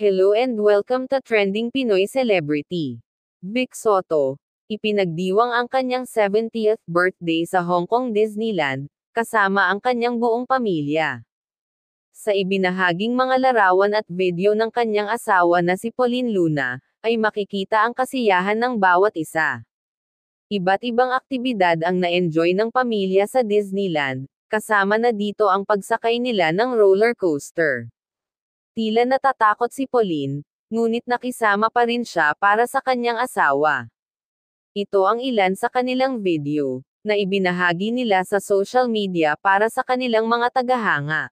Hello and welcome to Trending Pinoy Celebrity. Vic Soto, ipinagdiwang ang kanyang 70th birthday sa Hong Kong Disneyland, kasama ang kanyang buong pamilya. Sa ibinahaging mga larawan at video ng kanyang asawa na si Pauline Luna, ay makikita ang kasiyahan ng bawat isa. Iba't ibang aktibidad ang na-enjoy ng pamilya sa Disneyland, kasama na dito ang pagsakay nila ng roller coaster. Tila natatakot si Pauline, ngunit nakisama pa rin siya para sa kanyang asawa. Ito ang ilan sa kanilang video, na ibinahagi nila sa social media para sa kanilang mga tagahanga.